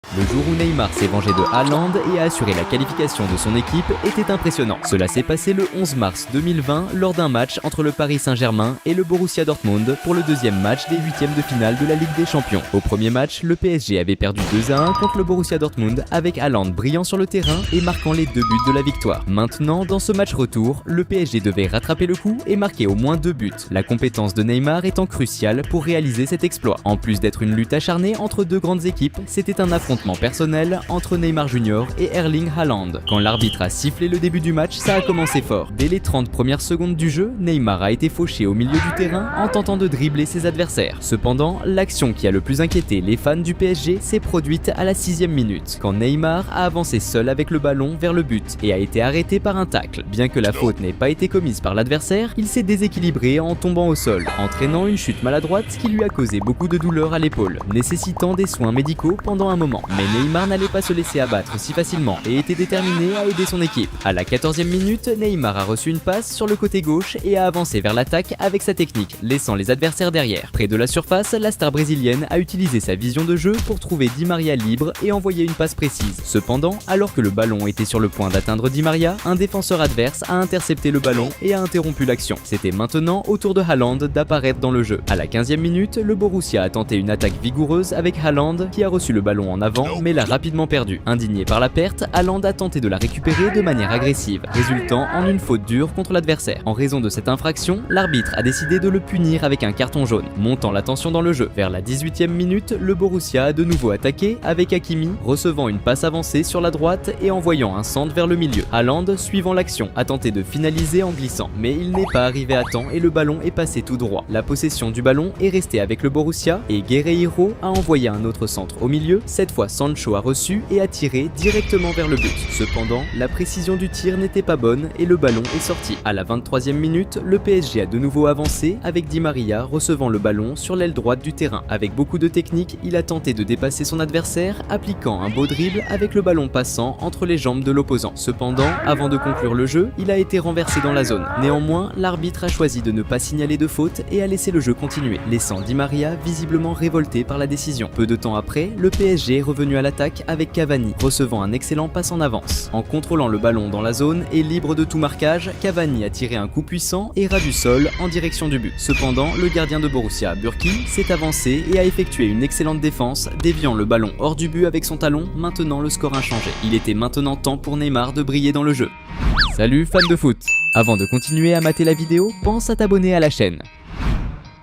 Le jour où Neymar s'est vengé de Haaland et a assuré la qualification de son équipe était impressionnant. Cela s'est passé le 11 mars 2020 lors d'un match entre le Paris Saint-Germain et le Borussia Dortmund pour le deuxième match des huitièmes de finale de la Ligue des Champions. Au premier match, le PSG avait perdu 2-1 contre le Borussia Dortmund avec Haaland brillant sur le terrain et marquant les 2 buts de la victoire. Maintenant, dans ce match retour, le PSG devait rattraper le coup et marquer au moins 2 buts. La compétence de Neymar étant cruciale pour réaliser cet exploit. En plus d'être une lutte acharnée entre deux grandes équipes, c'était un affrontement personnel entre Neymar Jr et Erling Haaland. Quand l'arbitre a sifflé le début du match, ça a commencé fort. Dès les 30 premières secondes du jeu, Neymar a été fauché au milieu du terrain en tentant de dribbler ses adversaires. Cependant, l'action qui a le plus inquiété les fans du PSG s'est produite à la 6e minute, quand Neymar a avancé seul avec le ballon vers le but et a été arrêté par un tacle. Bien que la faute n'ait pas été commise par l'adversaire, il s'est déséquilibré en tombant au sol, entraînant une chute maladroite qui lui a causé beaucoup de douleur à l'épaule, nécessitant des soins médicaux pendant un moment. Mais Neymar n'allait pas se laisser abattre si facilement et était déterminé à aider son équipe. À la 14e minute, Neymar a reçu une passe sur le côté gauche et a avancé vers l'attaque avec sa technique, laissant les adversaires derrière. Près de la surface, la star brésilienne a utilisé sa vision de jeu pour trouver Di Maria libre et envoyer une passe précise. Cependant, alors que le ballon était sur le point d'atteindre Di Maria, un défenseur adverse a intercepté le ballon et a interrompu l'action. C'était maintenant au tour de Haaland d'apparaître dans le jeu. À la 15e minute, le Borussia a tenté une attaque vigoureuse avec Haaland qui a reçu le ballon en avant mais l'a rapidement perdu. Indigné par la perte, Haaland a tenté de la récupérer de manière agressive, résultant en une faute dure contre l'adversaire. En raison de cette infraction, l'arbitre a décidé de le punir avec un carton jaune, montant la tension dans le jeu. Vers la 18e minute, le Borussia a de nouveau attaqué avec Hakimi, recevant une passe avancée sur la droite et envoyant un centre vers le milieu. Haaland, suivant l'action, a tenté de finaliser en glissant, mais il n'est pas arrivé à temps et le ballon est passé tout droit. La possession du ballon est restée avec le Borussia et Guerreiro a envoyé un autre centre au milieu. Cette fois, Sancho a reçu et a tiré directement vers le but. Cependant, la précision du tir n'était pas bonne et le ballon est sorti. À la 23e minute, le PSG a de nouveau avancé avec Di Maria recevant le ballon sur l'aile droite du terrain. Avec beaucoup de technique, il a tenté de dépasser son adversaire, appliquant un beau dribble avec le ballon passant entre les jambes de l'opposant. Cependant, avant de conclure le jeu, il a été renversé dans la zone. Néanmoins, l'arbitre a choisi de ne pas signaler de faute et a laissé le jeu continuer, laissant Di Maria visiblement révolté par la décision. Peu de temps après, le PSG est revenu à l'attaque avec Cavani, recevant un excellent passe en avance. En contrôlant le ballon dans la zone et libre de tout marquage, Cavani a tiré un coup puissant et ras du sol en direction du but. Cependant, le gardien de Borussia, Bürki, s'est avancé et a effectué une excellente défense, déviant le ballon hors du but avec son talon, maintenant le score inchangé. Il était maintenant temps pour Neymar de briller dans le jeu. Salut fans de foot! Avant de continuer à mater la vidéo, pense à t'abonner à la chaîne.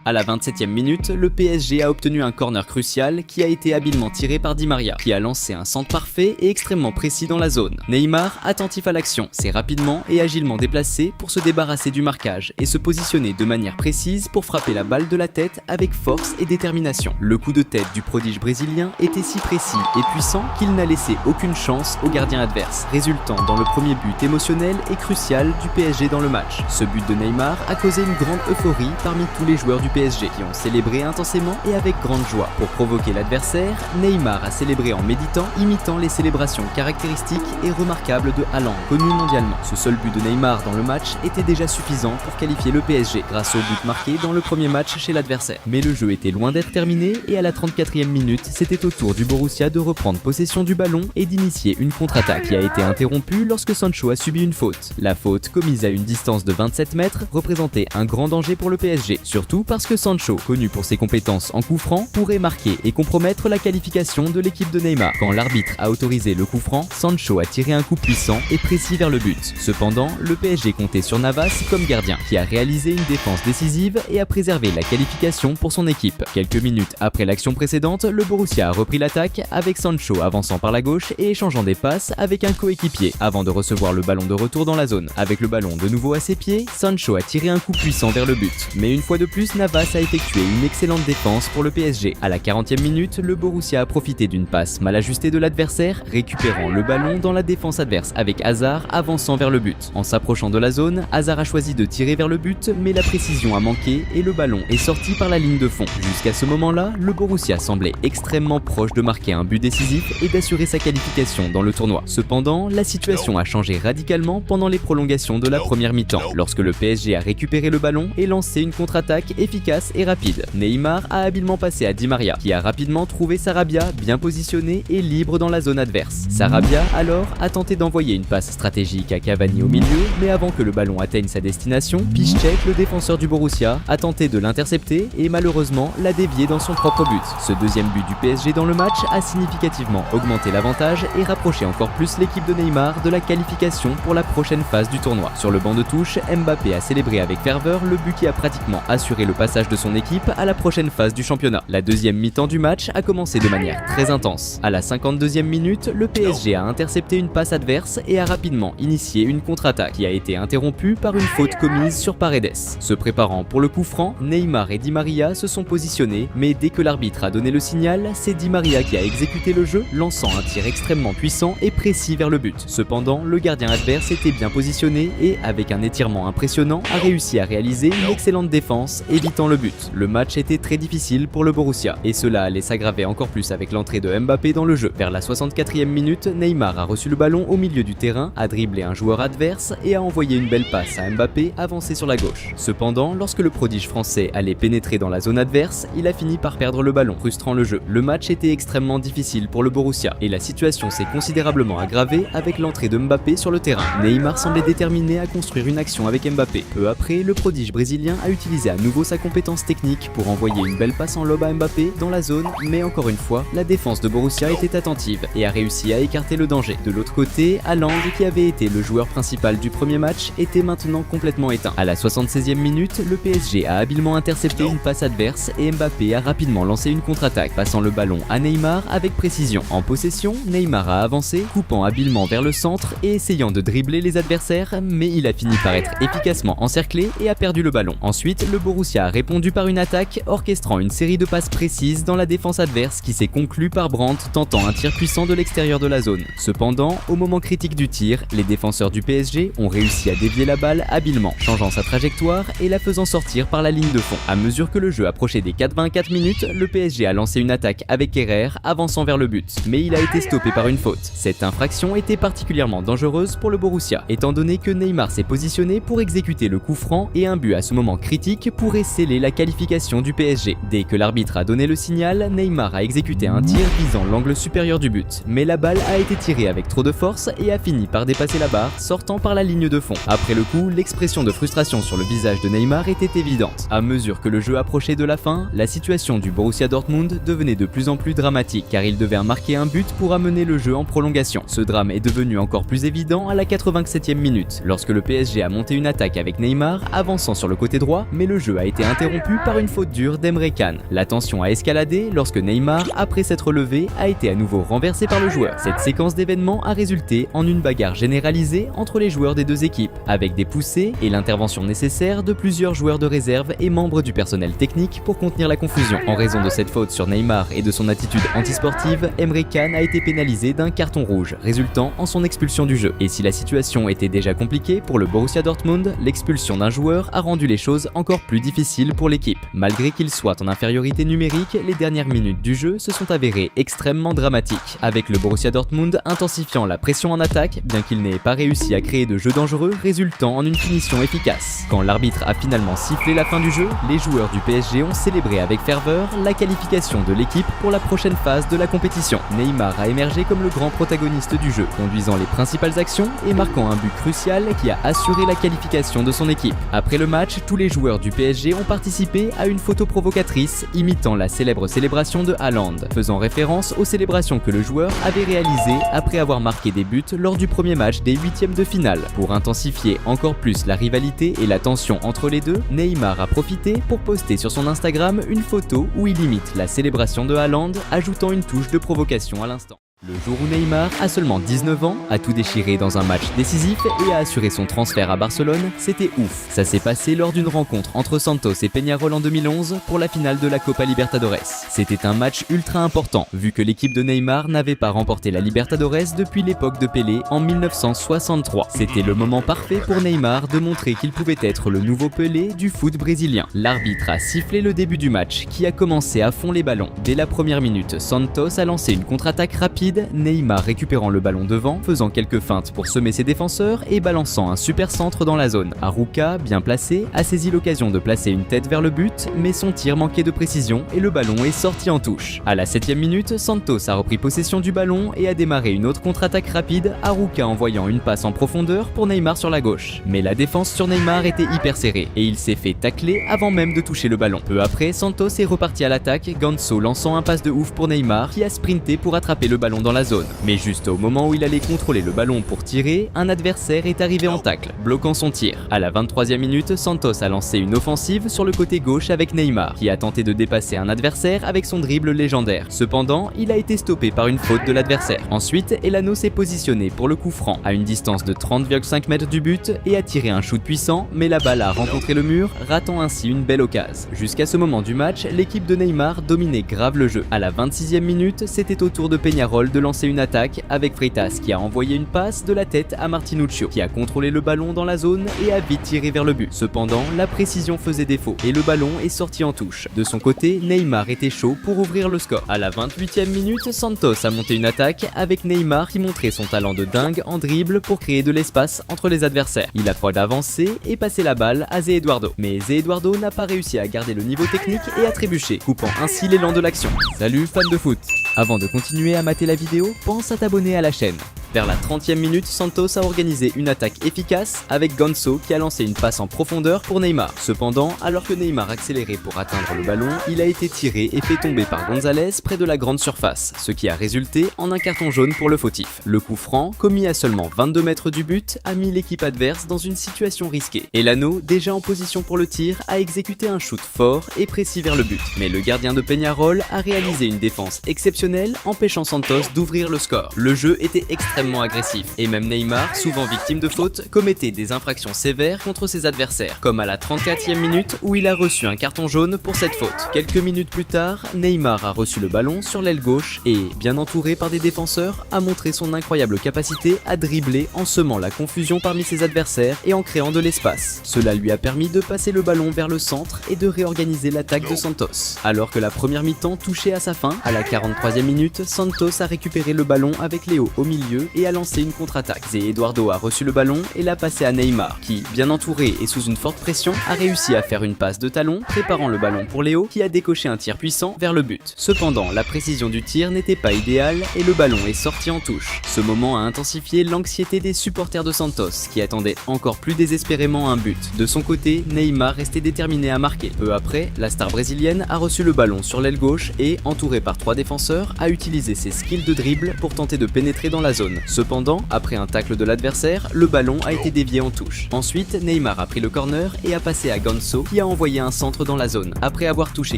À la 27e minute, le PSG a obtenu un corner crucial qui a été habilement tiré par Di Maria, qui a lancé un centre parfait et extrêmement précis dans la zone. Neymar, attentif à l'action, s'est rapidement et agilement déplacé pour se débarrasser du marquage et se positionner de manière précise pour frapper la balle de la tête avec force et détermination. Le coup de tête du prodige brésilien était si précis et puissant qu'il n'a laissé aucune chance au gardien adverse, résultant dans le premier but émotionnel et crucial du PSG dans le match. Ce but de Neymar a causé une grande euphorie parmi tous les joueurs du PSG qui ont célébré intensément et avec grande joie. Pour provoquer l'adversaire, Neymar a célébré en méditant, imitant les célébrations caractéristiques et remarquables de Haaland, connu mondialement. Ce seul but de Neymar dans le match était déjà suffisant pour qualifier le PSG grâce au but marqué dans le premier match chez l'adversaire. Mais le jeu était loin d'être terminé et à la 34e minute, c'était au tour du Borussia de reprendre possession du ballon et d'initier une contre-attaque qui a été interrompue lorsque Sancho a subi une faute. La faute, commise à une distance de 27 mètres, représentait un grand danger pour le PSG, surtout parce que Sancho, connu pour ses compétences en coup franc, pourrait marquer et compromettre la qualification de l'équipe de Neymar. Quand l'arbitre a autorisé le coup franc, Sancho a tiré un coup puissant et précis vers le but. Cependant, le PSG comptait sur Navas comme gardien, qui a réalisé une défense décisive et a préservé la qualification pour son équipe. Quelques minutes après l'action précédente, le Borussia a repris l'attaque avec Sancho avançant par la gauche et échangeant des passes avec un coéquipier avant de recevoir le ballon de retour dans la zone. Avec le ballon de nouveau à ses pieds, Sancho a tiré un coup puissant vers le but. Mais une fois de plus, Navas a effectué une excellente défense pour le PSG. À la 40e minute, le Borussia a profité d'une passe mal ajustée de l'adversaire, récupérant le ballon dans la défense adverse avec Hazard avançant vers le but. En s'approchant de la zone, Hazard a choisi de tirer vers le but, mais la précision a manqué et le ballon est sorti par la ligne de fond. Jusqu'à ce moment-là, le Borussia semblait extrêmement proche de marquer un but décisif et d'assurer sa qualification dans le tournoi. Cependant, la situation a changé radicalement pendant les prolongations de la première mi-temps, lorsque le PSG a récupéré le ballon et lancé une contre-attaque efficace efficace et rapide. Neymar a habilement passé à Di Maria, qui a rapidement trouvé Sarabia bien positionné et libre dans la zone adverse. Sarabia, alors, a tenté d'envoyer une passe stratégique à Cavani au milieu, mais avant que le ballon atteigne sa destination, Piszczek, le défenseur du Borussia, a tenté de l'intercepter et malheureusement l'a dévié dans son propre but. Ce deuxième but du PSG dans le match a significativement augmenté l'avantage et rapproché encore plus l'équipe de Neymar de la qualification pour la prochaine phase du tournoi. Sur le banc de touche, Mbappé a célébré avec ferveur le but qui a pratiquement assuré le passage de son équipe à la prochaine phase du championnat. La deuxième mi-temps du match a commencé de manière très intense. À la 52e minute, le PSG a intercepté une passe adverse et a rapidement initié une contre-attaque qui a été interrompue par une faute commise sur Paredes. Se préparant pour le coup franc, Neymar et Di Maria se sont positionnés, mais dès que l'arbitre a donné le signal, c'est Di Maria qui a exécuté le jeu, lançant un tir extrêmement puissant et précis vers le but. Cependant, le gardien adverse était bien positionné et, avec un étirement impressionnant, a réussi à réaliser une excellente défense, évitant le but. Le match était très difficile pour le Borussia, et cela allait s'aggraver encore plus avec l'entrée de Mbappé dans le jeu. Vers la 64e minute, Neymar a reçu le ballon au milieu du terrain, a dribblé un joueur adverse et a envoyé une belle passe à Mbappé avancé sur la gauche. Cependant, lorsque le prodige français allait pénétrer dans la zone adverse, il a fini par perdre le ballon, frustrant le jeu. Le match était extrêmement difficile pour le Borussia et la situation s'est considérablement aggravée avec l'entrée de Mbappé sur le terrain. Neymar semblait déterminé à construire une action avec Mbappé. Peu après, le prodige brésilien a utilisé à nouveau sa compétence technique pour envoyer une belle passe en lob à Mbappé dans la zone, mais encore une fois, la défense de Borussia était attentive et a réussi à écarter le danger. De l'autre côté, Haaland, qui avait été le joueur principal du premier match, était maintenant complètement éteint. À la 76e minute, le PSG a habilement intercepté une passe adverse et Mbappé a rapidement lancé une contre-attaque, passant le ballon à Neymar avec précision. En possession, Neymar a avancé, coupant habilement vers le centre et essayant de dribbler les adversaires, mais il a fini par être efficacement encerclé et a perdu le ballon. Ensuite, le Borussia a répondu par une attaque, orchestrant une série de passes précises dans la défense adverse qui s'est conclue par Brandt tentant un tir puissant de l'extérieur de la zone. Cependant, au moment critique du tir, les défenseurs du PSG ont réussi à dévier la balle habilement, changeant sa trajectoire et la faisant sortir par la ligne de fond. À mesure que le jeu approchait des 84 minutes, le PSG a lancé une attaque avec Kerrer, avançant vers le but, mais il a été stoppé par une faute. Cette infraction était particulièrement dangereuse pour le Borussia, étant donné que Neymar s'est positionné pour exécuter le coup franc et un but à ce moment critique pourrait sceller la qualification du PSG. Dès que l'arbitre a donné le signal, Neymar a exécuté un tir visant l'angle supérieur du but, mais la balle a été tirée avec trop de force et a fini par dépasser la barre, sortant par la ligne de fond. Après le coup, l'expression de frustration sur le visage de Neymar était évidente. À mesure que le jeu approchait de la fin, la situation du Borussia Dortmund devenait de plus en plus dramatique, car il devait marquer un but pour amener le jeu en prolongation. Ce drame est devenu encore plus évident à la 87e minute, lorsque le PSG a monté une attaque avec Neymar, avançant sur le côté droit, mais le jeu a été interrompu par une faute dure d'Emre Can. La tension a escaladé lorsque Neymar, après s'être levé, a été à nouveau renversé par le joueur. Cette séquence d'événements a résulté en une bagarre généralisée entre les joueurs des deux équipes, avec des poussées et l'intervention nécessaire de plusieurs joueurs de réserve et membres du personnel technique pour contenir la confusion. En raison de cette faute sur Neymar et de son attitude antisportive, Emre Can a été pénalisé d'un carton rouge, résultant en son expulsion du jeu. Et si la situation était déjà compliquée pour le Borussia Dortmund, l'expulsion d'un joueur a rendu les choses encore plus difficiles pour l'équipe. Malgré qu'il soit en infériorité numérique, les dernières minutes du jeu se sont avérées extrêmement dramatiques, avec le Borussia Dortmund intensifiant la pression en attaque, bien qu'il n'ait pas réussi à créer de jeu dangereux, résultant en une finition efficace. Quand l'arbitre a finalement sifflé la fin du jeu, les joueurs du PSG ont célébré avec ferveur la qualification de l'équipe pour la prochaine phase de la compétition. Neymar a émergé comme le grand protagoniste du jeu, conduisant les principales actions et marquant un but crucial qui a assuré la qualification de son équipe. Après le match, tous les joueurs du PSG ont participé à une photo provocatrice imitant la célèbre célébration de Haaland, faisant référence aux célébrations que le joueur avait réalisées après avoir marqué des buts lors du premier match des huitièmes de finale. Pour intensifier encore plus la rivalité et la tension entre les deux, Neymar a profité pour poster sur son Instagram une photo où il imite la célébration de Haaland, ajoutant une touche de provocation à l'instant. Le jour où Neymar, à seulement 19 ans, a tout déchiré dans un match décisif et a assuré son transfert à Barcelone, c'était ouf. Ça s'est passé lors d'une rencontre entre Santos et Peñarol en 2011 pour la finale de la Copa Libertadores. C'était un match ultra important, vu que l'équipe de Neymar n'avait pas remporté la Libertadores depuis l'époque de Pelé en 1963. C'était le moment parfait pour Neymar de montrer qu'il pouvait être le nouveau Pelé du foot brésilien. L'arbitre a sifflé le début du match, qui a commencé à fond les ballons. Dès la première minute, Santos a lancé une contre-attaque rapide rapide, Neymar récupérant le ballon devant, faisant quelques feintes pour semer ses défenseurs et balançant un super centre dans la zone. Haruka, bien placé, a saisi l'occasion de placer une tête vers le but, mais son tir manquait de précision et le ballon est sorti en touche. À la 7e minute, Santos a repris possession du ballon et a démarré une autre contre-attaque rapide, Haruka envoyant une passe en profondeur pour Neymar sur la gauche. Mais la défense sur Neymar était hyper serrée et il s'est fait tacler avant même de toucher le ballon. Peu après, Santos est reparti à l'attaque, Ganso lançant un passe de ouf pour Neymar qui a sprinté pour attraper le ballon dans la zone. Mais juste au moment où il allait contrôler le ballon pour tirer, un adversaire est arrivé en tacle, bloquant son tir. À la 23e minute, Santos a lancé une offensive sur le côté gauche avec Neymar, qui a tenté de dépasser un adversaire avec son dribble légendaire. Cependant, il a été stoppé par une faute de l'adversaire. Ensuite, Elano s'est positionné pour le coup franc, à une distance de 30,5 mètres du but, et a tiré un shoot puissant, mais la balle a rencontré le mur, ratant ainsi une belle occasion. Jusqu'à ce moment du match, l'équipe de Neymar dominait grave le jeu. À la 26e minute, c'était au tour de Peñarol de lancer une attaque, avec Freitas qui a envoyé une passe de la tête à Martinuccio, qui a contrôlé le ballon dans la zone et a vite tiré vers le but. Cependant, la précision faisait défaut et le ballon est sorti en touche. De son côté, Neymar était chaud pour ouvrir le score. À la 28e minute, Santos a monté une attaque avec Neymar qui montrait son talent de dingue en dribble pour créer de l'espace entre les adversaires. Il a pu avancer et passer la balle à Zé Eduardo. Mais Zé Eduardo n'a pas réussi à garder le niveau technique et a trébuché, coupant ainsi l'élan de l'action. Salut fans de foot! Avant de continuer à mater la vidéo, pense à t'abonner à la chaîne. Vers la 30e minute, Santos a organisé une attaque efficace avec Ganso qui a lancé une passe en profondeur pour Neymar. Cependant, alors que Neymar accélérait pour atteindre le ballon, il a été tiré et fait tomber par Gonzalez près de la grande surface, ce qui a résulté en un carton jaune pour le fautif. Le coup franc, commis à seulement 22 mètres du but, a mis l'équipe adverse dans une situation risquée. Elano, déjà en position pour le tir, a exécuté un shoot fort et précis vers le but. Mais le gardien de Peñarol a réalisé une défense exceptionnelle, empêchant Santos d'ouvrir le score. Le jeu était extrêmement agressif et même Neymar, souvent victime de fautes, commettait des infractions sévères contre ses adversaires, comme à la 34e minute où il a reçu un carton jaune pour cette faute. Quelques minutes plus tard, Neymar a reçu le ballon sur l'aile gauche et, bien entouré par des défenseurs, a montré son incroyable capacité à dribbler en semant la confusion parmi ses adversaires et en créant de l'espace. Cela lui a permis de passer le ballon vers le centre et de réorganiser l'attaque de Santos. Alors que la première mi-temps touchait à sa fin, à la 43e minute, Santos a récupéré le ballon avec Léo au milieu et a lancé une contre-attaque. Zé Eduardo a reçu le ballon et l'a passé à Neymar, qui, bien entouré et sous une forte pression, a réussi à faire une passe de talon, préparant le ballon pour Léo, qui a décoché un tir puissant vers le but. Cependant, la précision du tir n'était pas idéale et le ballon est sorti en touche. Ce moment a intensifié l'anxiété des supporters de Santos, qui attendaient encore plus désespérément un but. De son côté, Neymar restait déterminé à marquer. Peu après, la star brésilienne a reçu le ballon sur l'aile gauche et, entouré par 3 défenseurs, a utilisé ses skills de dribble pour tenter de pénétrer dans la zone. Cependant, après un tacle de l'adversaire, le ballon a été dévié en touche. Ensuite, Neymar a pris le corner et a passé à Ganso qui a envoyé un centre dans la zone. Après avoir touché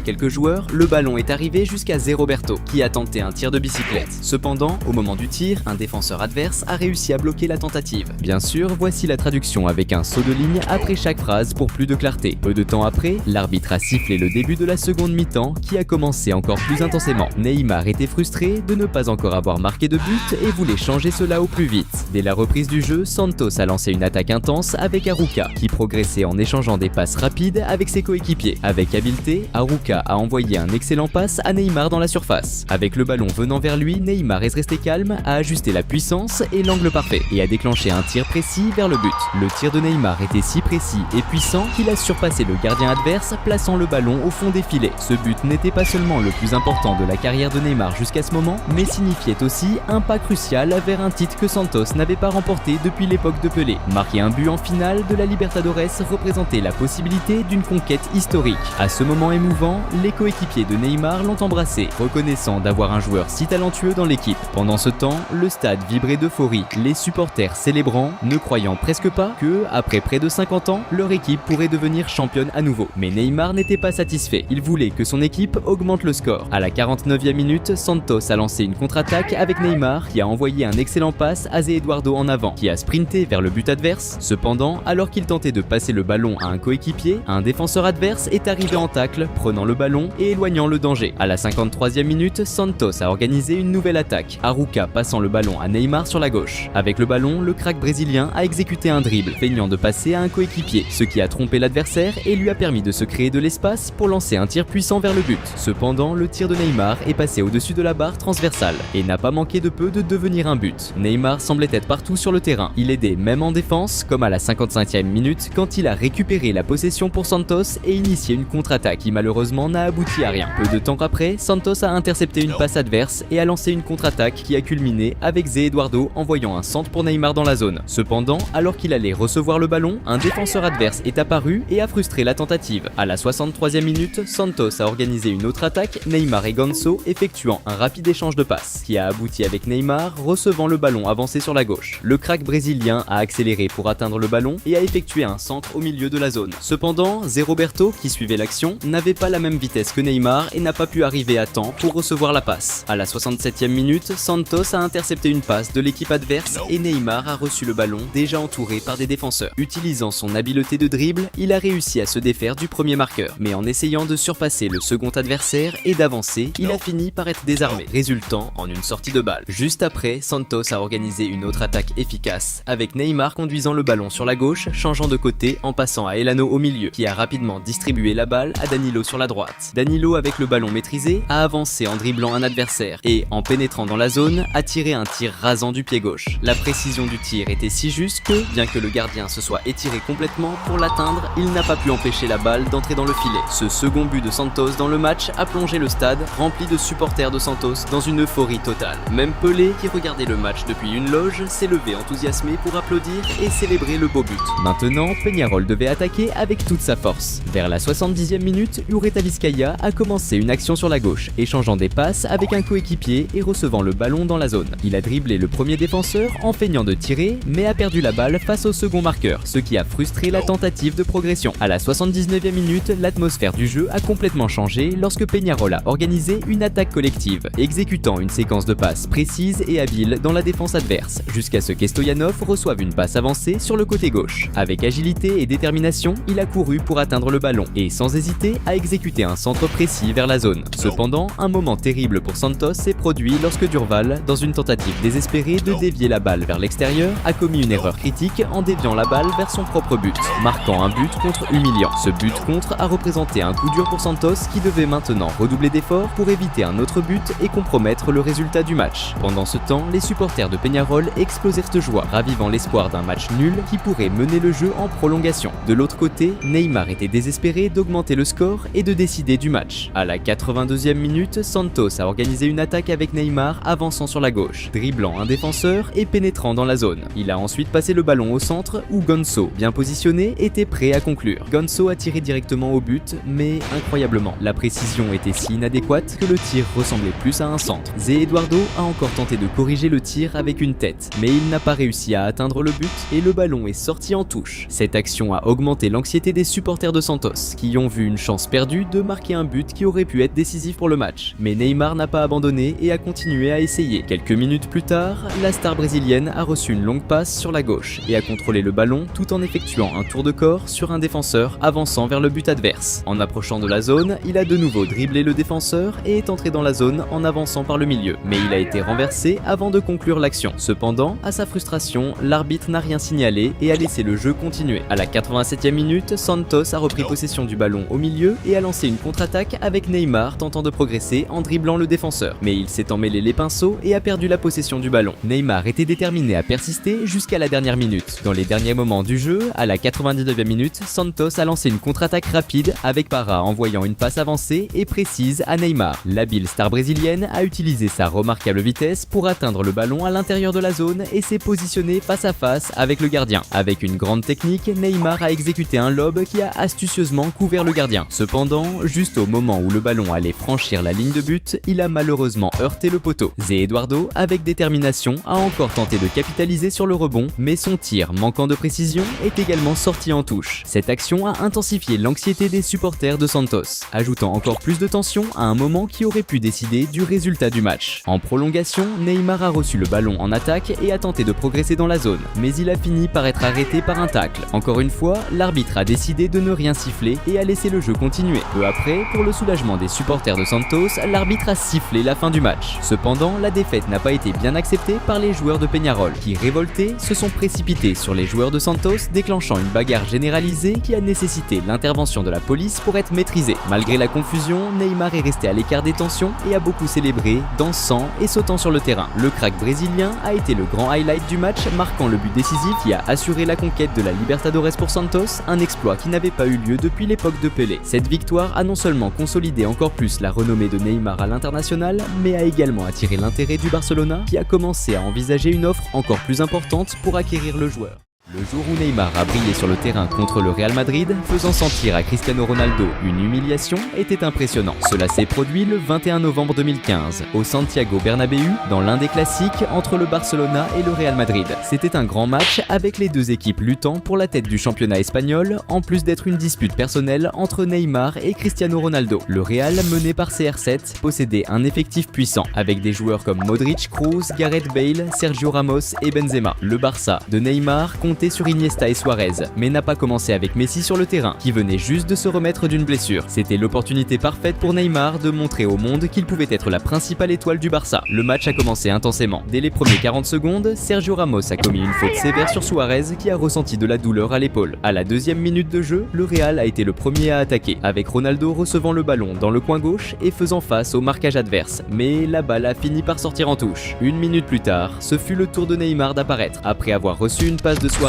quelques joueurs, le ballon est arrivé jusqu'à Zé Roberto qui a tenté un tir de bicyclette. Cependant, au moment du tir, un défenseur adverse a réussi à bloquer la tentative. Bien sûr, voici la traduction avec un saut de ligne après chaque phrase pour plus de clarté. Peu de temps après, l'arbitre a sifflé le début de la seconde mi-temps qui a commencé encore plus intensément. Neymar était frustré de ne pas encore avoir marqué de but et voulait changer cela au plus vite. Dès la reprise du jeu, Santos a lancé une attaque intense avec Haruka, qui progressait en échangeant des passes rapides avec ses coéquipiers. Avec habileté, Haruka a envoyé un excellent passe à Neymar dans la surface. Avec le ballon venant vers lui, Neymar est resté calme, a ajusté la puissance et l'angle parfait, et a déclenché un tir précis vers le but. Le tir de Neymar était si précis et puissant qu'il a surpassé le gardien adverse, plaçant le ballon au fond des filets. Ce but n'était pas seulement le plus important de la carrière de Neymar jusqu'à ce moment, mais signifiait aussi un pas crucial vers un titre que Santos n'avait pas remporté depuis l'époque de Pelé. Marquer un but en finale de la Libertadores représentait la possibilité d'une conquête historique. À ce moment émouvant, les coéquipiers de Neymar l'ont embrassé, reconnaissant d'avoir un joueur si talentueux dans l'équipe. Pendant ce temps, le stade vibrait d'euphorie, les supporters célébrant, ne croyant presque pas que, après près de 50 ans, leur équipe pourrait devenir championne à nouveau. Mais Neymar n'était pas satisfait, il voulait que son équipe augmente le score. À la 49e minute, Santos a lancé une contre-attaque avec Neymar qui a envoyé un excellent passe à Zé Eduardo en avant, qui a sprinté vers le but adverse. Cependant, alors qu'il tentait de passer le ballon à un coéquipier, un défenseur adverse est arrivé en tacle, prenant le ballon et éloignant le danger. À la 53e minute, Santos a organisé une nouvelle attaque, Arouca passant le ballon à Neymar sur la gauche. Avec le ballon, le crack brésilien a exécuté un dribble, feignant de passer à un coéquipier, ce qui a trompé l'adversaire et lui a permis de se créer de l'espace pour lancer un tir puissant vers le but. Cependant, le tir de Neymar est passé au-dessus de la barre transversale et n'a pas manqué de peu de devenir un but. Neymar semblait être partout sur le terrain. Il aidait même en défense, comme à la 55e minute quand il a récupéré la possession pour Santos et initié une contre-attaque qui malheureusement n'a abouti à rien. Peu de temps après, Santos a intercepté une passe adverse et a lancé une contre-attaque qui a culminé avec Zé Eduardo envoyant un centre pour Neymar dans la zone. Cependant, alors qu'il allait recevoir le ballon, un défenseur adverse est apparu et a frustré la tentative. À la 63e minute, Santos a organisé une autre attaque, Neymar et Ganso effectuant un rapide échange de passes, qui a abouti avec Neymar recevant le ballon avancé sur la gauche. Le crack brésilien a accéléré pour atteindre le ballon et a effectué un centre au milieu de la zone. Cependant, Zé Roberto, qui suivait l'action, n'avait pas la même vitesse que Neymar et n'a pas pu arriver à temps pour recevoir la passe. À la 67e minute, Santos a intercepté une passe de l'équipe adverse et Neymar a reçu le ballon déjà entouré par des défenseurs. Utilisant son habileté de dribble, il a réussi à se défaire du premier marqueur, mais en essayant de surpasser le second adversaire et d'avancer, il a fini par être désarmé, résultant en une sortie de balle. Juste après, Santos a organisé une autre attaque efficace, avec Neymar conduisant le ballon sur la gauche, changeant de côté en passant à Elano au milieu, qui a rapidement distribué la balle à Danilo sur la droite. Danilo, avec le ballon maîtrisé, a avancé en dribblant un adversaire et, en pénétrant dans la zone, a tiré un tir rasant du pied gauche. La précision du tir était si juste que, bien que le gardien se soit étiré complètement pour l'atteindre, il n'a pas pu empêcher la balle d'entrer dans le filet. Ce second but de Santos dans le match a plongé le stade, rempli de supporters de Santos, dans une euphorie totale. Même Pelé, qui regardait le match depuis une loge, s'est levé enthousiasmé pour applaudir et célébrer le beau but. Maintenant, Peñarol devait attaquer avec toute sa force. Vers la 70e minute, Ureta Vizcaya a commencé une action sur la gauche, échangeant des passes avec un coéquipier et recevant le ballon dans la zone. Il a dribblé le premier défenseur en feignant de tirer, mais a perdu la balle face au second marqueur, ce qui a frustré la tentative de progression. À la 79e minute, l'atmosphère du jeu a complètement changé lorsque Peñarol a organisé une attaque collective, exécutant une séquence de passes précise et habile dans la défense adverse, jusqu'à ce qu'Estoyanov reçoive une passe avancée sur le côté gauche. Avec agilité et détermination, il a couru pour atteindre le ballon et, sans hésiter, a exécuté un centre précis vers la zone. Cependant, un moment terrible pour Santos s'est produit lorsque Durval, dans une tentative désespérée de dévier la balle vers l'extérieur, a commis une erreur critique en déviant la balle vers son propre but, marquant un but contre humiliant. Ce but contre a représenté un coup dur pour Santos qui devait maintenant redoubler d'efforts pour éviter un autre but et compromettre le résultat du match. Pendant ce temps, les supporters de Peñarol explosèrent de joie, ravivant l'espoir d'un match nul qui pourrait mener le jeu en prolongation. De l'autre côté, Neymar était désespéré d'augmenter le score et de décider du match. À la 82e minute, Santos a organisé une attaque avec Neymar avançant sur la gauche, dribblant un défenseur et pénétrant dans la zone. Il a ensuite passé le ballon au centre où Ganso, bien positionné, était prêt à conclure. Ganso a tiré directement au but, mais incroyablement, la précision était si inadéquate que le tir ressemblait plus à un centre. Zé Eduardo a encore tenté de corriger le tir avec une tête, mais il n'a pas réussi à atteindre le but et le ballon est sorti en touche. Cette action a augmenté l'anxiété des supporters de Santos, qui ont vu une chance perdue de marquer un but qui aurait pu être décisif pour le match. Mais Neymar n'a pas abandonné et a continué à essayer. Quelques minutes plus tard, la star brésilienne a reçu une longue passe sur la gauche et a contrôlé le ballon tout en effectuant un tour de corps sur un défenseur avançant vers le but adverse. En approchant de la zone, il a de nouveau dribblé le défenseur et est entré dans la zone en avançant par le milieu. Mais il a été renversé avant de conclure l'action. Cependant, à sa frustration, l'arbitre n'a rien signalé et a laissé le jeu continuer. À la 87e minute, Santos a repris possession du ballon au milieu et a lancé une contre-attaque avec Neymar tentant de progresser en dribblant le défenseur. Mais il s'est emmêlé les pinceaux et a perdu la possession du ballon. Neymar était déterminé à persister jusqu'à la dernière minute. Dans les derniers moments du jeu, à la 99e minute, Santos a lancé une contre-attaque rapide avec Parra envoyant une passe avancée et précise à Neymar. L'habile star brésilienne a utilisé sa remarquable vitesse pour atteindre le ballon à l'intérieur de la zone et s'est positionné face à face avec le gardien. Avec une grande technique, Neymar a exécuté un lob qui a astucieusement couvert le gardien. Cependant, juste au moment où le ballon allait franchir la ligne de but, il a malheureusement heurté le poteau. Zé Eduardo, avec détermination, a encore tenté de capitaliser sur le rebond, mais son tir, manquant de précision, est également sorti en touche. Cette action a intensifié l'anxiété des supporters de Santos, ajoutant encore plus de tension à un moment qui aurait pu décider du résultat du match. En prolongation, Neymar a reçu le ballon en attaque et a tenté de progresser dans la zone, mais il a fini par être arrêté par un tacle. Encore une fois, l'arbitre a décidé de ne rien siffler et a laissé le jeu continuer. Peu après, pour le soulagement des supporters de Santos, l'arbitre a sifflé la fin du match. Cependant, la défaite n'a pas été bien acceptée par les joueurs de Peñarol, qui, révoltés, se sont précipités sur les joueurs de Santos, déclenchant une bagarre généralisée qui a nécessité l'intervention de la police pour être maîtrisée. Malgré la confusion, Neymar est resté à l'écart des tensions et a beaucoup célébré, dansant et sautant sur le terrain. Le crack brésilien a été le grand highlight du match, marquant le but décisif qui a assuré la conquête de la Libertadores pour Santos, un exploit qui n'avait pas eu lieu depuis l'époque de Pelé. Cette victoire a non seulement consolidé encore plus la renommée de Neymar à l'international, mais a également attiré l'intérêt du Barcelona qui a commencé à envisager une offre encore plus importante pour acquérir le joueur. Le jour où Neymar a brillé sur le terrain contre le Real Madrid, faisant sentir à Cristiano Ronaldo une humiliation, était impressionnant. Cela s'est produit le 21 novembre 2015, au Santiago Bernabéu, dans l'un des classiques entre le Barcelona et le Real Madrid. C'était un grand match avec les deux équipes luttant pour la tête du championnat espagnol, en plus d'être une dispute personnelle entre Neymar et Cristiano Ronaldo. Le Real, mené par CR7, possédait un effectif puissant, avec des joueurs comme Modric, Kroos, Gareth Bale, Sergio Ramos et Benzema. Le Barça de Neymar comptait sur Iniesta et Suarez, mais n'a pas commencé avec Messi sur le terrain, qui venait juste de se remettre d'une blessure. C'était l'opportunité parfaite pour Neymar de montrer au monde qu'il pouvait être la principale étoile du Barça. Le match a commencé intensément. Dès les premiers 40 secondes, Sergio Ramos a commis une faute sévère sur Suarez qui a ressenti de la douleur à l'épaule. À la deuxième minute de jeu, le Real a été le premier à attaquer, avec Ronaldo recevant le ballon dans le coin gauche et faisant face au marquage adverse, mais la balle a fini par sortir en touche. Une minute plus tard, ce fut le tour de Neymar d'apparaître. Après avoir reçu une passe de Suarez,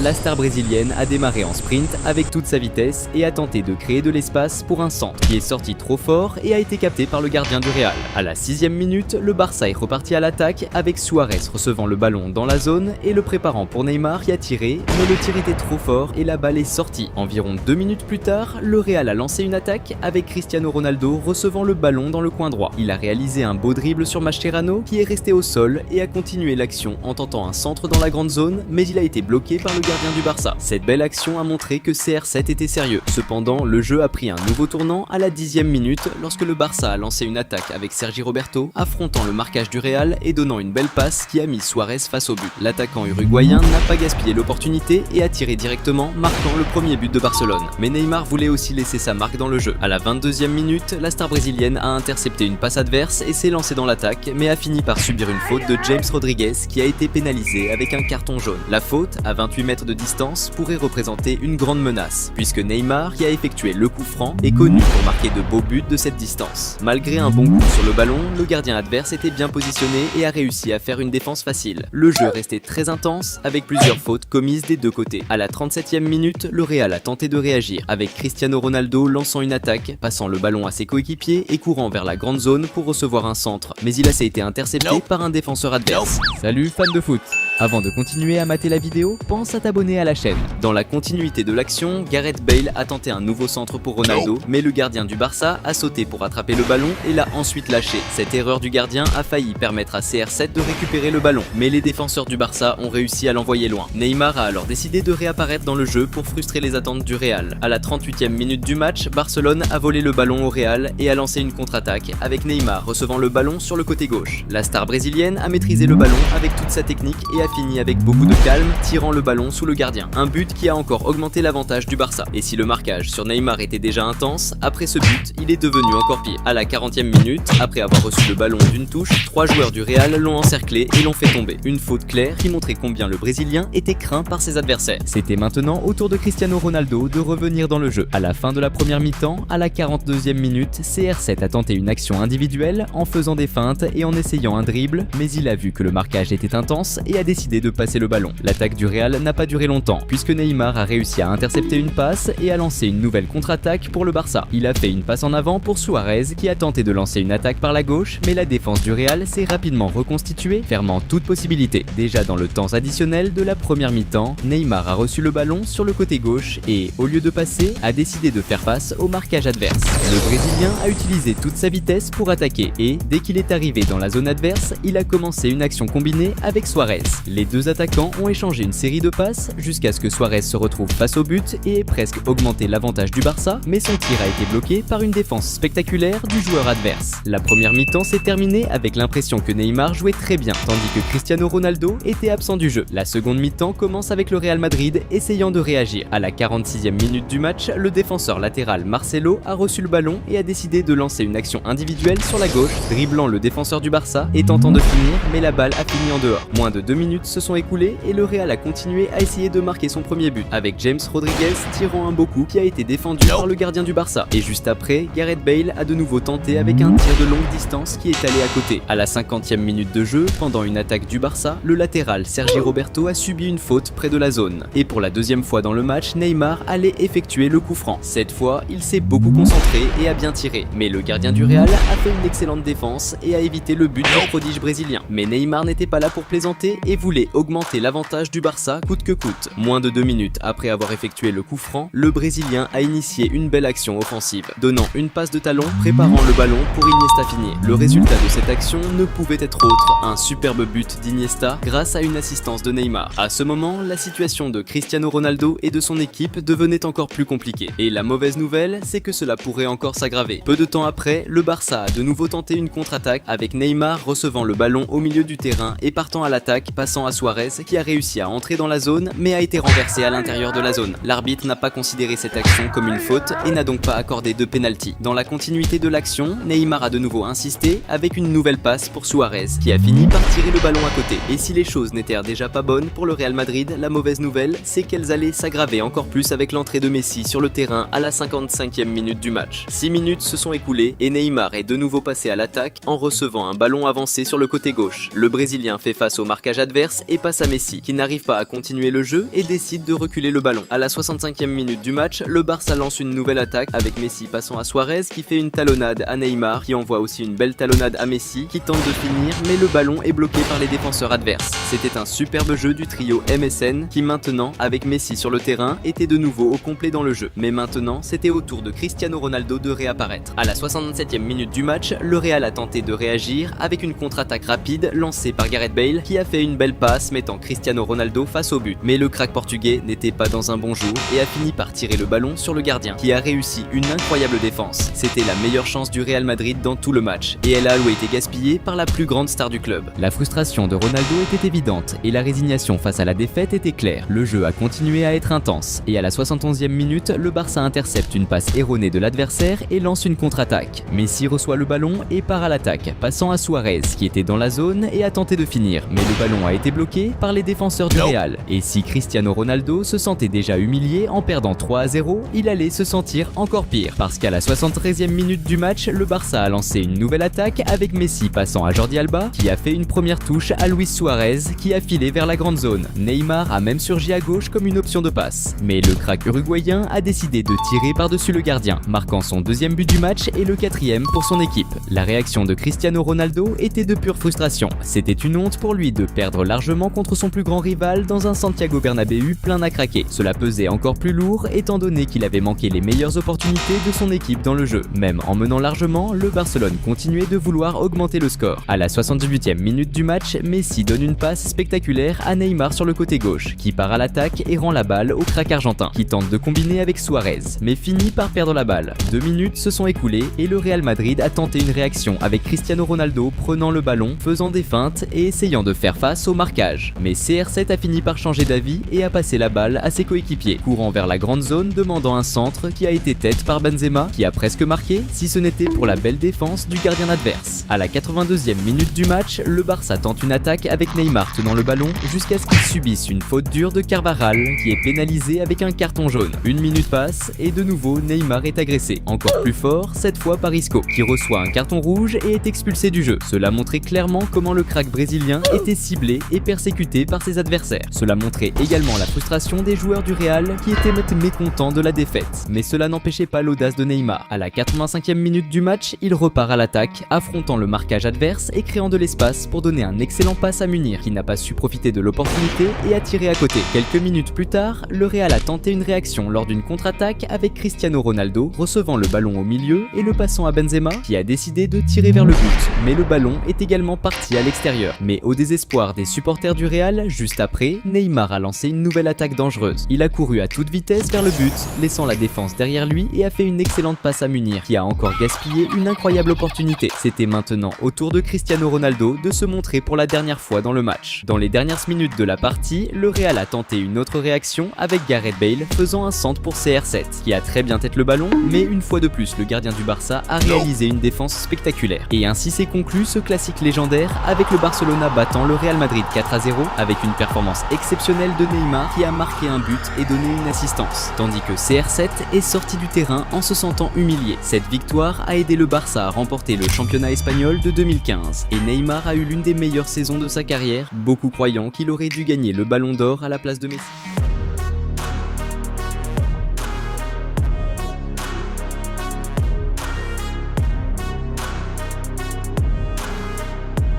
la star brésilienne a démarré en sprint avec toute sa vitesse et a tenté de créer de l'espace pour un centre qui est sorti trop fort et a été capté par le gardien du Real. À la 6e minute, le Barça est reparti à l'attaque avec Suarez recevant le ballon dans la zone et le préparant pour Neymar qui a tiré, mais le tir était trop fort et la balle est sortie. Environ 2 minutes plus tard, le Real a lancé une attaque avec Cristiano Ronaldo recevant le ballon dans le coin droit. Il a réalisé un beau dribble sur Mascherano qui est resté au sol et a continué l'action en tentant un centre dans la grande zone, mais il a été bloqué par le gardien du Barça. Cette belle action a montré que CR7 était sérieux. Cependant, le jeu a pris un nouveau tournant à la 10e minute lorsque le Barça a lancé une attaque avec Sergi Roberto, affrontant le marquage du Real et donnant une belle passe qui a mis Suarez face au but. L'attaquant uruguayen n'a pas gaspillé l'opportunité et a tiré directement, marquant le premier but de Barcelone. Mais Neymar voulait aussi laisser sa marque dans le jeu. À la 22e minute, la star brésilienne a intercepté une passe adverse et s'est lancée dans l'attaque, mais a fini par subir une faute de James Rodriguez qui a été pénalisé avec un carton jaune. La faute, à 28 mètres de distance, pourrait représenter une grande menace, puisque Neymar, qui a effectué le coup franc, est connu pour marquer de beaux buts de cette distance. Malgré un bon coup sur le ballon, le gardien adverse était bien positionné et a réussi à faire une défense facile. Le jeu restait très intense, avec plusieurs fautes commises des deux côtés. À la 37e minute, le Real a tenté de réagir, avec Cristiano Ronaldo lançant une attaque, passant le ballon à ses coéquipiers et courant vers la grande zone pour recevoir un centre, mais il a été intercepté par un défenseur adverse. Salut fans de foot! Avant de continuer à mater la vidéo, pense à t'abonner à la chaîne. Dans la continuité de l'action, Gareth Bale a tenté un nouveau centre pour Ronaldo, mais le gardien du Barça a sauté pour attraper le ballon et l'a ensuite lâché. Cette erreur du gardien a failli permettre à CR7 de récupérer le ballon, mais les défenseurs du Barça ont réussi à l'envoyer loin. Neymar a alors décidé de réapparaître dans le jeu pour frustrer les attentes du Real. À la 38e minute du match, Barcelone a volé le ballon au Real et a lancé une contre-attaque, avec Neymar recevant le ballon sur le côté gauche. La star brésilienne a maîtrisé le ballon avec toute sa technique et a fini avec beaucoup de calme, tirant le ballon sous le gardien. Un but qui a encore augmenté l'avantage du Barça. Et si le marquage sur Neymar était déjà intense, après ce but, il est devenu encore pire. À la 40e minute, après avoir reçu le ballon d'une touche, 3 joueurs du Real l'ont encerclé et l'ont fait tomber. Une faute claire qui montrait combien le Brésilien était craint par ses adversaires. C'était maintenant au tour de Cristiano Ronaldo de revenir dans le jeu. À la fin de la première mi-temps, à la 42e minute, CR7 a tenté une action individuelle en faisant des feintes et en essayant un dribble, mais il a vu que le marquage était intense et a décidé de passer le ballon. L'attaque du Real n'a pas duré longtemps, puisque Neymar a réussi à intercepter une passe et a lancé une nouvelle contre-attaque pour le Barça. Il a fait une passe en avant pour Suarez qui a tenté de lancer une attaque par la gauche, mais la défense du Real s'est rapidement reconstituée, fermant toute possibilité. Déjà dans le temps additionnel de la première mi-temps, Neymar a reçu le ballon sur le côté gauche et, au lieu de passer, a décidé de faire face au marquage adverse. Le Brésilien a utilisé toute sa vitesse pour attaquer et, dès qu'il est arrivé dans la zone adverse, il a commencé une action combinée avec Suarez. Les deux attaquants ont échangé une série de passes jusqu'à ce que Suarez se retrouve face au but et ait presque augmenté l'avantage du Barça, mais son tir a été bloqué par une défense spectaculaire du joueur adverse. La première mi-temps s'est terminée avec l'impression que Neymar jouait très bien, tandis que Cristiano Ronaldo était absent du jeu. La seconde mi-temps commence avec le Real Madrid essayant de réagir. À la 46e minute du match, le défenseur latéral Marcelo a reçu le ballon et a décidé de lancer une action individuelle sur la gauche, dribblant le défenseur du Barça et tentant de finir, mais la balle a fini en dehors. Moins de 2 minutes se sont écoulées et le Real a continué à essayer de marquer son premier but, avec James Rodriguez tirant un beau coup qui a été défendu par le gardien du Barça. Et juste après, Gareth Bale a de nouveau tenté avec un tir de longue distance qui est allé à côté. À la 50e minute de jeu, pendant une attaque du Barça, le latéral Sergi Roberto a subi une faute près de la zone. Et pour la deuxième fois dans le match, Neymar allait effectuer le coup franc. Cette fois, il s'est beaucoup concentré et a bien tiré. Mais le gardien du Real a fait une excellente défense et a évité le but du prodige brésilien. Mais Neymar n'était pas là pour plaisanter et voulait augmenter l'avantage du Barça coûte que coûte. Moins de 2 minutes après avoir effectué le coup franc, le Brésilien a initié une belle action offensive, donnant une passe de talon, préparant le ballon pour Iniesta finir. Le résultat de cette action ne pouvait être autre, un superbe but d'Iniesta grâce à une assistance de Neymar. À ce moment, la situation de Cristiano Ronaldo et de son équipe devenait encore plus compliquée. Et la mauvaise nouvelle, c'est que cela pourrait encore s'aggraver. Peu de temps après, le Barça a de nouveau tenté une contre-attaque avec Neymar recevant le ballon au milieu du terrain et partant à l'attaque, passant à Suarez qui a réussi à entrer dans la zone mais a été renversé à l'intérieur de la zone. L'arbitre n'a pas considéré cette action comme une faute et n'a donc pas accordé de pénalty. Dans la continuité de l'action, Neymar a de nouveau insisté avec une nouvelle passe pour Suarez qui a fini par tirer le ballon à côté. Et si les choses n'étaient déjà pas bonnes pour le Real Madrid, la mauvaise nouvelle c'est qu'elles allaient s'aggraver encore plus avec l'entrée de Messi sur le terrain à la 55e minute du match. 6 minutes se sont écoulées et Neymar est de nouveau passé à l'attaque en recevant un ballon avancé sur le côté gauche. Le Brésilien fait face au marquage adverse et passe à Messi qui n'arrive pas à continuer le jeu et décide de reculer le ballon. À la 65e minute du match, le Barça lance une nouvelle attaque avec Messi passant à Suarez qui fait une talonnade à Neymar qui envoie aussi une belle talonnade à Messi qui tente de finir mais le ballon est bloqué par les défenseurs adverses. C'était un superbe jeu du trio MSN qui maintenant, avec Messi sur le terrain, était de nouveau au complet dans le jeu. Mais maintenant, c'était au tour de Cristiano Ronaldo de réapparaître. À la 67e minute du match, le Real a tenté de réagir avec une contre-attaque rapide lancée par Gareth Bale qui a fait une belle passe mettant Cristiano Ronaldo face au but. Mais le crack portugais n'était pas dans un bon jour et a fini par tirer le ballon sur le gardien qui a réussi une incroyable défense. C'était la meilleure chance du Real Madrid dans tout le match et elle a été gaspillée par la plus grande star du club. La frustration de Ronaldo était évidente et la résignation face à la défaite était claire. Le jeu a continué à être intense et à la 71e minute, le Barça intercepte une passe erronée de l'adversaire et lance une contre-attaque. Messi reçoit le ballon et part à l'attaque, passant à Suarez qui était dans la zone et a tenté de finir, mais le ballon a été bloqué par les défenseurs du Real. Et si Cristiano Ronaldo se sentait déjà humilié en perdant 3-0, il allait se sentir encore pire parce qu'à la 73e minute du match, le Barça a lancé une nouvelle attaque avec Messi passant à Jordi Alba qui a fait une première touche à Luis Suarez qui a filé vers la grande zone. Neymar a même surgi à gauche comme une option de passe. Mais le crack uruguayen a décidé de tirer par-dessus le gardien, marquant son deuxième but du match et le quatrième pour son équipe. La réaction de Cristiano Ronaldo était de pure frustration. C'était une honte pour lui de perdre largement contre son plus grand rival dans un Santiago Bernabéu plein à craquer. Cela pesait encore plus lourd étant donné qu'il avait manqué les meilleures opportunités de son équipe dans le jeu. Même en menant largement, le Barcelone continuait de vouloir augmenter le score. À la 78e minute du match, Messi donne une passe spectaculaire à Neymar sur le côté gauche, qui part à l'attaque et rend la balle au crack argentin, qui tente de combiner avec Suarez, mais finit par perdre la balle. 2 minutes se sont écoulées et le Real Madrid a tenté une réaction avec Cristiano Ronaldo prenant le ballon, faisant des feintes et essayant de faire face au marquage. Mais CR7 a fini par changer d'avis et a passé la balle à ses coéquipiers, courant vers la grande zone demandant un centre qui a été tête par Benzema, qui a presque marqué si ce n'était pour la belle défense du gardien adverse. À la 82e minute du match, le Barça tente une attaque avec Neymar tenant le ballon jusqu'à ce qu'il subisse une faute dure de Carvajal qui est pénalisé avec un carton jaune. 1 minute passe et de nouveau Neymar est agressé, encore plus fort cette fois par Isco qui reçoit un carton rouge et est expulsé du jeu. Cela montrait clairement comment le crack brésilien était ciblé et persécuté par ses adversaires. Cela montrait également la frustration des joueurs du Real qui étaient mécontents de la défaite. Mais cela n'empêchait pas l'audace de Neymar. À la 85e minute du match, il repart à l'attaque, affrontant le marquage adverse et créant de l'espace pour donner un excellent pass à Munir qui n'a pas su profiter de l'opportunité et a tiré à côté. Quelques minutes plus tard, le Real a tenté une réaction lors d'une contre-attaque avec Cristiano Ronaldo recevant le ballon au milieu et le passant à Benzema qui a décidé de tirer vers le but. Mais le ballon est également parti à l'extérieur. Mais au désespoir des supporters du Real, juste après, Neymar a lancé une nouvelle attaque dangereuse. Il a couru à toute vitesse vers le but, laissant la défense derrière lui et a fait une excellente passe à Munir, qui a encore gaspillé une incroyable opportunité. C'était maintenant au tour de Cristiano Ronaldo de se montrer pour la dernière fois dans le match. Dans les dernières minutes de la partie, le Real a tenté une autre réaction avec Gareth Bale faisant un centre pour CR7, qui a très bien tête le ballon, mais une fois de plus le gardien du Barça a réalisé une défense spectaculaire. Et ainsi s'est conclu ce classique légendaire avec le Barcelona battant le Real Madrid 4-0 avec une performance exceptionnelle de Neymar qui a marqué un but et donné une assistance, tandis que CR7 est sorti du terrain en se sentant humilié. Cette victoire a aidé le Barça à remporter le championnat espagnol de 2015 et Neymar a eu l'une des meilleures saisons de sa carrière, beaucoup croyant qu'il aurait dû gagner le Ballon d'Or à la place de Messi.